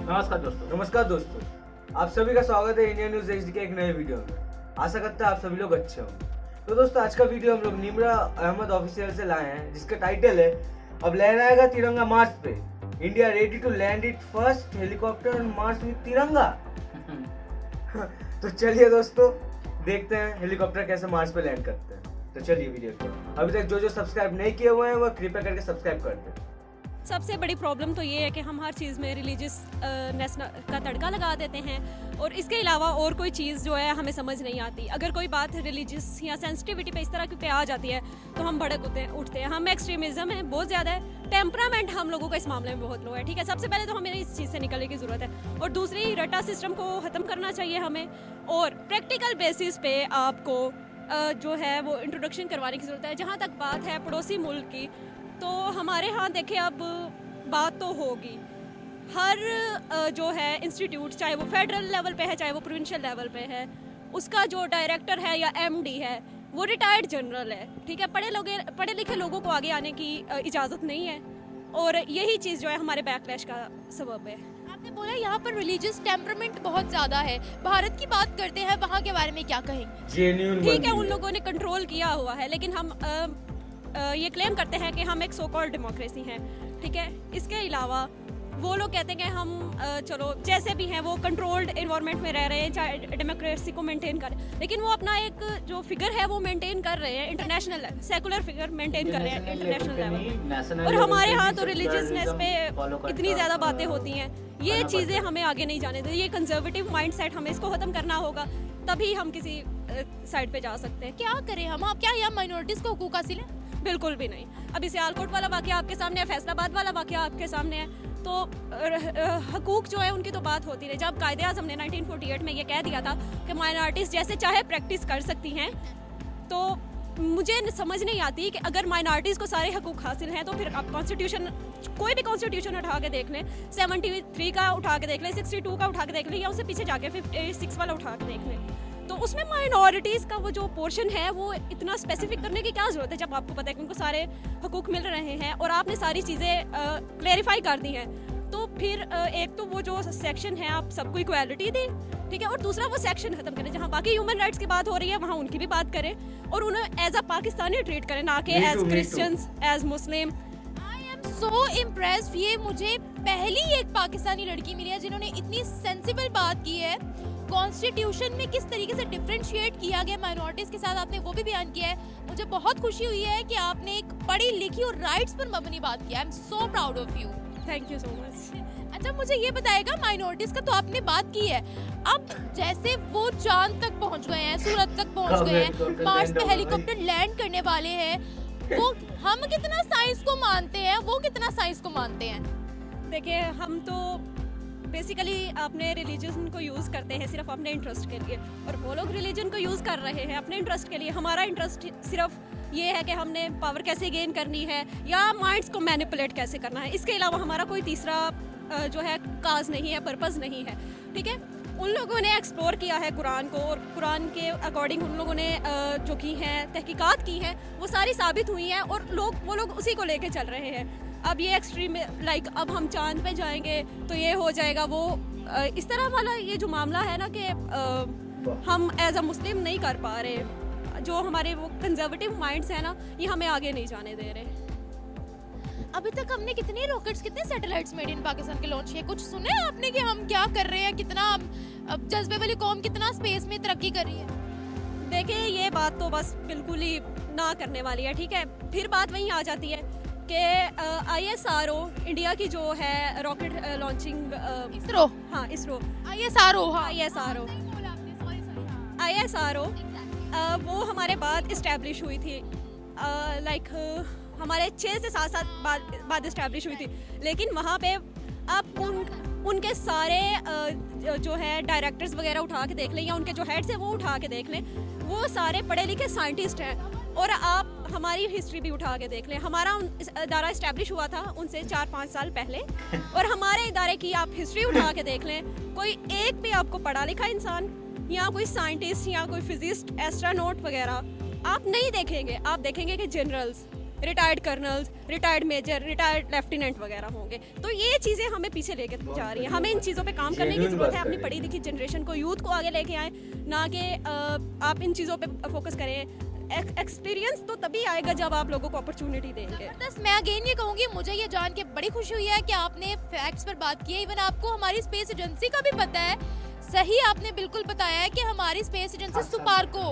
नमस्कार दोस्तों, आप सभी का स्वागत है इंडियन न्यूज एचडी के एक नए वीडियो में। आशा करता है आप सभी लोग अच्छे होंगे। तो दोस्तों, आज का वीडियो हम लोग निम्रा अहमद ऑफिशियल से लाए हैं, जिसका टाइटल है अब लहराएगा तिरंगा मार्च पे, India ready to land it first helicopter march with Tiranga. तो चलिए दोस्तों, देखते हैं हेलीकॉप्टर कैसे मार्च पे लैंड करते हैं। तो चलिए वीडियो को। अभी तक जो सब्सक्राइब नहीं किए हुए हैं वह कृपया करके सब्सक्राइब कर दें। सबसे बड़ी प्रॉब्लम तो ये है कि हम हर चीज़ में रिलीजियसनेस का तड़का लगा देते हैं, और इसके अलावा और कोई चीज़ जो है हमें समझ नहीं आती। अगर कोई बात रिलीजियस या सेंसिटिविटी पे इस तरह की पे आ जाती है तो हम भड़क उठते हैं। हम एक्सट्रीमिज्म है बहुत ज़्यादा है, टेम्परामेंट हम लोगों का इस मामले में बहुत लो है। ठीक है, सबसे पहले तो हमें इस चीज़ से निकलने की ज़रूरत है, और दूसरी रट्टा सिस्टम को ख़त्म करना चाहिए हमें, और प्रैक्टिकल बेसिस पे आपको जो है वो इंट्रोडक्शन करवाने की ज़रूरत है। जहाँ तक बात है पड़ोसी मुल्क की, तो हमारे यहाँ देखें, अब बात तो होगी। हर जो है इंस्टीट्यूट, चाहे वो फेडरल लेवल पे है चाहे वो प्रोविंशियल लेवल पे है, उसका जो डायरेक्टर है या एमडी है वो रिटायर्ड जनरल है। ठीक है, पढ़े लिखे लोगों को आगे आने की इजाज़त नहीं है, और यही चीज़ जो है हमारे बैकलैश का सबब है। आपने बोला यहाँ पर रिलीजियस टेम्परामेंट बहुत ज़्यादा है। भारत की बात करते हैं, वहाँ के बारे में क्या कहेंगे? ठीक है, उन लोगों ने कंट्रोल किया हुआ है, लेकिन हम ये क्लेम करते हैं कि हम एक सो कॉल्ड डेमोक्रेसी हैं। ठीक है, इसके अलावा वो लोग कहते हैं कि हम चलो जैसे भी हैं वो कंट्रोल्ड एनवायरनमेंट में रह रहे हैं, चाहे डेमोक्रेसी को मेंटेन कर रहे हैं, लेकिन वो अपना एक जो फिगर है वो मेंटेन कर रहे हैं, इंटरनेशनल सेकुलर फिगर मेंटेन कर रहे हैं इंटरनेशनल लेवल। और हमारे यहाँ तो रिलीजियसनेस पे इतनी ज़्यादा बातें होती हैं, ये चीज़ें हमें आगे नहीं जाने देती। ये कंजर्वेटिव माइंडसेट हमें इसको ख़त्म करना होगा, तभी हम किसी साइड पे जा सकते हैं। क्या करें हम? आप क्या यहाँ माइनॉरिटीज़ को हकूक़ हासिल है? बिल्कुल भी नहीं। अभी सियालकोट वाला वाक़या आपके सामने है, फैसलाबाद वाला वाक़या आपके सामने है, तो हकूक़ जो है उनकी तो बात होती रही। जब कायदे आज़म ने 1948 में ये कह दिया था कि माइनॉरिटीज़ जैसे चाहे प्रैक्टिस कर सकती हैं, तो मुझे समझ नहीं आती कि अगर माइनॉरिटीज़ को सारे हकूक़ हासिल हैं तो फिर आप कॉन्स्टिट्यूशन, कोई भी कॉन्स्टिट्यूशन उठा के देख लें, 73 का उठा के देख लें, 62 का उठा के देख लें, या उससे पीछे जाके 56 वाला उठा के देख लें, तो उसमें माइनॉरिटीज़ का वो जो पोर्शन है वो इतना स्पेसिफिक करने की क्या ज़रूरत है, जब आपको पता है कि उनको सारे हकूक़ मिल रहे हैं और आपने सारी चीज़ें क्लैरिफाई कर दी हैं। तो फिर एक तो वो जो सेक्शन है आप सबको इक्वालिटी दें, ठीक है, और दूसरा वो सेक्शन खत्म करें जहाँ बाकी ह्यूमन राइट्स की बात हो रही है वहाँ उनकी भी बात करें, और उन्हें एज अ पाकिस्तानी ट्रीट करें, ना कि एज क्रिश्चियंस, एज मुस्लिम। सो इम्प्रेस्ड, ये मुझे पहली एक पाकिस्तानी लड़की मिली है जिन्होंने इतनी सेंसिबल बात की है। कॉन्स्टिट्यूशन में किस तरीके से डिफरेंशिएट किया गया माइनॉरिटीज़ के साथ, आपने वो भी बयान किया है। मुझे बहुत खुशी हुई है कि आपने एक पढ़ी लिखी और राइट्स पर मबनी बात किया। आई am so proud of you. Thank you so much. अच्छा, मुझे ये बताएगा, माइनॉरिटीज़ का तो आपने बात की है, अब जैसे वो चांद तक पहुंच गए हैं, सूरत तक पहुंच गए हैं, मार्स पे हेलीकॉप्टर लैंड करने वाले हैं, वो हम कितना साइंस को मानते हैं, वो कितना साइंस को मानते हैं? देखिए, हम तो बेसिकली अपने रिलीजन को यूज़ करते हैं सिर्फ अपने इंटरेस्ट के लिए, और वो लोग रिलीजन को यूज़ कर रहे हैं अपने इंटरेस्ट के लिए। हमारा इंटरेस्ट सिर्फ ये है कि हमने पावर कैसे गेन करनी है या माइंड्स को मैनिपुलेट कैसे करना है। इसके अलावा हमारा कोई तीसरा जो है काज नहीं है, पर्पज़ नहीं है। ठीक है, उन लोगों ने एक्सप्लोर किया है कुरान को, और कुरान के अकॉर्डिंग उन लोगों ने जो की हैं तहकीकात की हैं वो सारी साबित हुई हैं, और वो लोग उसी को लेके चल रहे हैं। अब ये एक्सट्रीम लाइक अब हम चांद पे जाएंगे तो ये हो जाएगा, वो इस तरह वाला ये जो मामला है ना कि हम एज अ मुस्लिम नहीं कर पा रहे, जो हमारे वो कंजर्वेटिव माइंड्स हैं ना, ये हमें आगे नहीं जाने दे रहे। अभी तक हमने कितने रॉकेट्स, कितने सैटेलाइट्स मेड इन पाकिस्तान के लॉन्च किए? कुछ सुने आपने कि हम क्या कर रहे हैं, कितना अब जज्बे वाली कौम कितना स्पेस में तरक्की कर रही है? देखिए, ये बात तो बस बिल्कुल ही ना करने वाली है। ठीक है, फिर बात वहीं आ जाती है कि ISRO इंडिया की जो है रॉकेट लॉन्चिंग, इसरो, हाँ इसरो, ISRO, हाँ ISRO वो हमारे बाद इस्टेब्लिश हुई थी, लाइक हमारे 6 से 7 साल बाद इस्टेब्लिश हुई थी, लेकिन वहाँ पे आप उनके सारे जो है डायरेक्टर्स वगैरह उठा के देख लें, या उनके जो हेड्स हैं वो उठा के देख लें, वो सारे पढ़े लिखे साइंटिस्ट हैं। और आप हमारी हिस्ट्री भी उठा के देख लें, हमारा इदारा इस्टेब्लिश हुआ था उनसे 4-5 साल पहले, और हमारे इदारे की आप हिस्ट्री उठा के देख लें, कोई एक भी आपको पढ़ा लिखा इंसान या कोई साइंटिस्ट या कोई फिजिस्ट, एस्ट्रोनॉट वगैरह आप नहीं देखेंगे। आप देखेंगे कि generals, retired colonels, retired major, retired lieutenant वगैरह होंगे। तो ये चीज़ें हमें पीछे लेके जा रही हैं। हमें इन चीज़ों पे काम करने की Genuine ज़रूरत है, बात अपनी कर पढ़ी रही लिखी जनरेशन को, यूथ को आगे लेके आए, ना कि आप इन चीज़ों पे फोकस करें। एक्सपीरियंस तो तभी आएगा जब आप लोगों को अपॉर्चुनिटी देंगे। जबरदस्त। मैं अगेन ये कहूंगी, मुझे ये जान के बड़ी खुशी हुई है कि आपने फैक्ट्स पर बात की है। इवन आपको हमारी स्पेस एजेंसी का भी पता है। सही आपने बिल्कुल बताया है कि हमारी स्पेस एजेंसी सुपार्को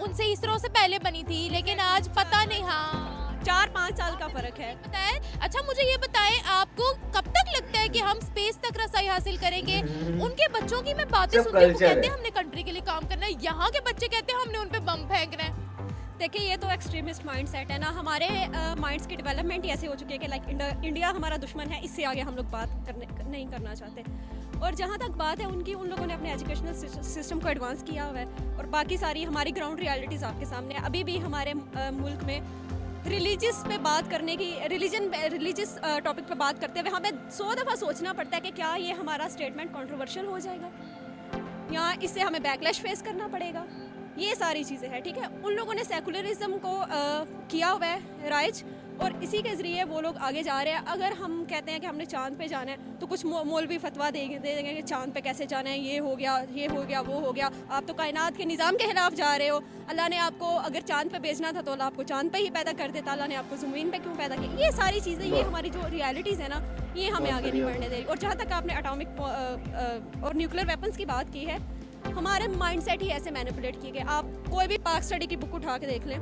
उनसे इसरो से पहले बनी थी, लेकिन आज पता नहीं। हाँ, 4-5 साल का फर्क है। पता है। अच्छा, मुझे ये बताएं, आपको कब तक लगता है कि हम स्पेस तक रसाई हासिल करेंगे? उनके बच्चों की मैं बातें सब सुनती हूँ, culture कहते है। हैं हमने कंट्री के लिए काम करना है। यहाँ के बच्चे कहते हैं हमने उन पे बम फेंकना है। देखिए, ये तो एक्सट्रीमिस्ट माइंडसेट है ना। हमारे माइंड्स की डेवलपमेंट ही ऐसे हो चुकी है कि लाइक इंडिया हमारा दुश्मन है, इससे आगे हम लोग बात नहीं करना चाहते। और जहाँ तक बात है उनकी, उन लोगों ने अपने एजुकेशनल सिस्टम को एडवांस किया हुआ है, और बाकी सारी हमारी ग्राउंड रियलिटीज़ आपके सामने है। अभी भी हमारे मुल्क में रिलीजियस पे बात करने की, रिलीजियस टॉपिक पे बात करते हुए हमें 100 दफ़ा सोचना पड़ता है कि क्या ये हमारा स्टेटमेंट कंट्रोवर्शियल हो जाएगा, या इससे हमें बैकलैश फेस करना पड़ेगा। ये सारी चीज़ें हैं, ठीक है। उन लोगों ने सेकुलरिज्म को किया हुआ है राइज, और इसी के ज़रिए वो लोग आगे जा रहे हैं। अगर हम कहते हैं कि हमने चांद पे जाना है, तो कुछ मौलवी फतवा दे देंगे कि चांद पे कैसे जाना है, ये हो गया, वो हो गया। आप तो कायनात के निज़ाम के खिलाफ जा रहे हो। अल्लाह ने आपको अगर चांद पे भेजना था तो अल्लाह आपको चांद पे ही पैदा कर देता, अल्लाह ने आपको ज़मीन पे क्यों पैदा किया? ये सारी चीज़ें, ये हमारी जो रियलिटीज़ है ना, ये हमें आगे नहीं बढ़ने दे रही। और जहाँ तक आपने एटॉमिक और न्यूक्लियर वेपन्स की बात की है, हमारे माइंडसेट ही ऐसे मैनिपुलेट किए गए। आप कोई भी पाक स्टडी की बुक उठा के देख लें,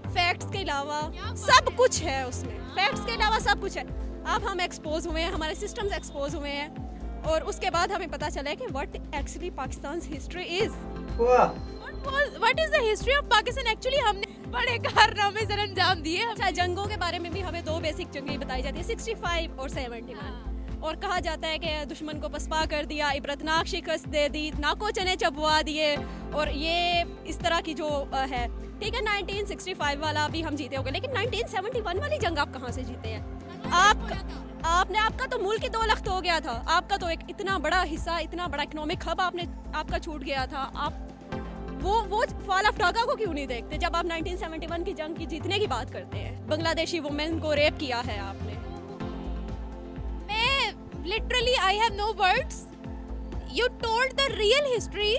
फैक्ट्स के अलावा सब कुछ है उसमें। फैक्ट्स के अलावा सब कुछ है। अब हम एक्सपोज हुए हैं, हमारे सिस्टम्स एक्सपोज हुए हैं, और उसके बाद हमें पता चला है कि what actually Pakistan history is. What is the history of Pakistan? Actually हमने बड़े कारनामे सर अंजाम दिए। अच्छा, जंगों के बारे में भी हमें 2 बेसिक जंगें बताई जाती है, 65 और 71। और कहा जाता है कि दुश्मन को पसपा कर दिया, इबरतनाक शिकस्त दे दी, नाको चने चबवा दिए, और ये इस तरह की जो है, ठीक है। 1965 वाला भी हम जीते होंगे, लेकिन 1971 वाली जंग आप कहाँ से जीते हैं? आपका तो मुल्क ही 2 लख्त हो गया था। आपका तो एक इतना बड़ा हिस्सा, इतना बड़ा इकोनॉमिक हब आपका छूट गया था। आप वो फॉल ऑफ ढाका को क्यों नहीं देखते जब आप 1971 की जंग की जीतने की बात करते हैं? बांग्लादेशी वुमेन को रेप किया है आपने। Literally, I have no words. You told the real history.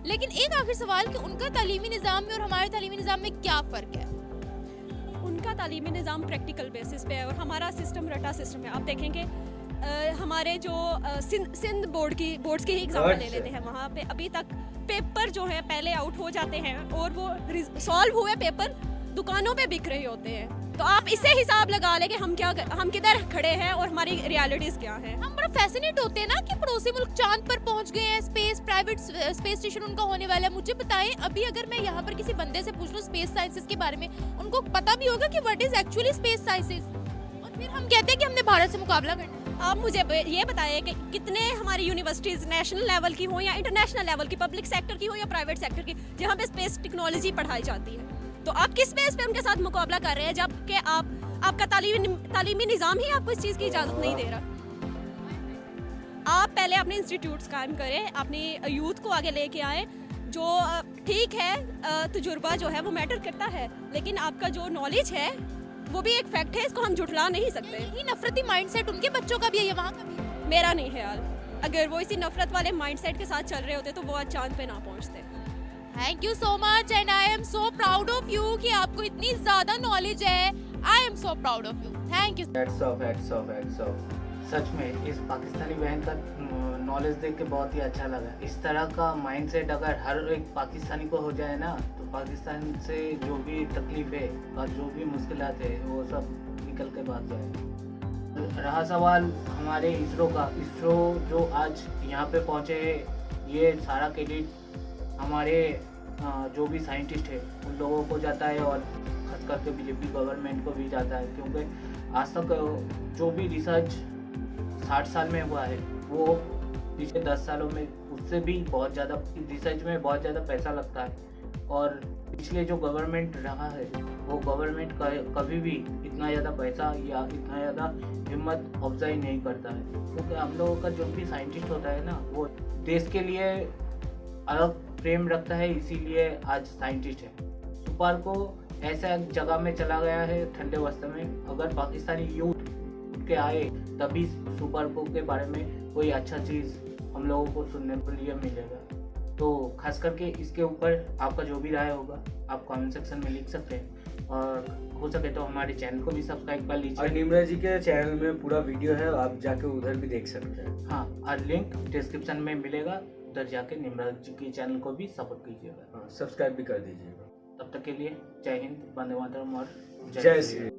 लेकिन एक आखिर सवाल कि उनका तालीमी निज़ाम में और हमारे तालीमी निज़ाम में क्या फ़र्क है? उनका तालीमी निज़ाम प्रैक्टिकल बेसिस पे है, और हमारा सिस्टम रटा सिस्टम है। आप देखेंगे हमारे जो सिंध बोर्ड्स की ही एग्जाम्पल ले लेते हैं, वहाँ पे अभी तक पेपर जो है पहले आउट हो जाते हैं, और वो सॉल्व हुए पेपर दुकानों पे बिक रहे होते हैं। तो आप इससे हिसाब लगा लें कि हम किधर खड़े हैं और हमारी रियलिटीज क्या है। हम बड़ा फैसिनेट होते हैं ना कि पड़ोसी मुल्क चांद पर पहुंच गए हैं, प्राइवेट स्पेस स्टेशन उनका होने वाला है। मुझे बताएं, अभी अगर मैं यहाँ पर किसी बंदे से पूछ लूं स्पेस साइंसेस के बारे में, उनको पता भी होगा कि what is actually space sciences, और फिर हम कहते हैं कि हमने भारत से मुकाबला करना है। आप मुझे ये बताइए कि कितने हमारी यूनिवर्सिटीज नेशनल लेवल की हो या इंटरनेशनल लेवल की, पब्लिक सेक्टर की हो या प्राइवेट सेक्टर की, जहाँ पे स्पेस टेक्नोलॉजी पढ़ाई जाती है? तो आप किस बेस पे उनके साथ मुकाबला कर रहे हैं, जबकि आपका तालीमी निज़ाम ही आपको इस चीज़ की इजाज़त नहीं दे रहा? आप पहले अपने इंस्टीट्यूट्स कायम करें, अपनी यूथ को आगे लेके आए। जो ठीक है, तजुर्बा जो है वो मैटर करता है, लेकिन आपका जो नॉलेज है वो भी एक फैक्ट है, इसको हम झुठला नहीं सकते। ये नफरती माइंडसेट उनके बच्चों का भी है, वहाँ का भी। मेरा नहीं ख्याल, अगर वो इसी नफरत वाले माइंडसेट के साथ चल रहे होते तो वो आज चांद पे ना पहुँचते। Thank you so much and I am so proud of you कि आपको इतनी ज़्यादा नॉलेज है। I am so proud of you. Thank you. Hats off. सच में इस पाकिस्तानी बहन का नॉलेज देख के बहुत ही अच्छा लगा। इस तरह का माइंडसेट अगर हर एक पाकिस्तानी को हो जाए ना, तो पाकिस्तान से जो भी तकलीफ है और जो भी मुश्किलात है वो सब निकल के भाग जाए। रहा सवाल हमारे इसरो का, इसरो जो आज यहाँ पे पहुँचे हैं, ये सारा क्रेडिट हमारे जो भी साइंटिस्ट है उन लोगों को जाता है, और खास करके बीजेपी गवर्नमेंट को भी जाता है, क्योंकि आज तक जो भी रिसर्च 60 साल में हुआ है वो पिछले 10 सालों में उससे भी बहुत ज़्यादा रिसर्च में बहुत ज़्यादा पैसा लगता है। और पिछले जो गवर्नमेंट रहा है वो गवर्नमेंट कभी भी इतना ज़्यादा पैसा या इतना ज़्यादा हिम्मत अफजाई नहीं करता है, क्योंकि हम लोगों का जो भी साइंटिस्ट होता है ना वो देश के लिए अलग प्रेम रखता है, इसीलिए आज साइंटिस्ट है। सुपार्को ऐसा जगह में चला गया है ठंडे वस्त्र में, अगर पाकिस्तानी यूथ के आए तभी सुपर बुक के बारे में कोई अच्छा चीज़ हम लोगों को सुनने के लिए मिलेगा। तो खास करके इसके ऊपर आपका जो भी राय होगा आप कमेंट सेक्शन में लिख सकते हैं, और हो सके तो हमारे चैनल को भी सब्सक्राइब कर और लीजिए। निम्रा जी के चैनल में पूरा वीडियो है, आप जाके उधर भी देख सकते हैं। हाँ, और लिंक डिस्क्रिप्शन में मिलेगा, उधर जाके निम्रा जी के चैनल को भी सपोर्ट कीजिएगा। हाँ, सब्सक्राइब भी कर दीजिएगा। तब तक के लिए जय हिंद, वंदे मातरम और जय श्री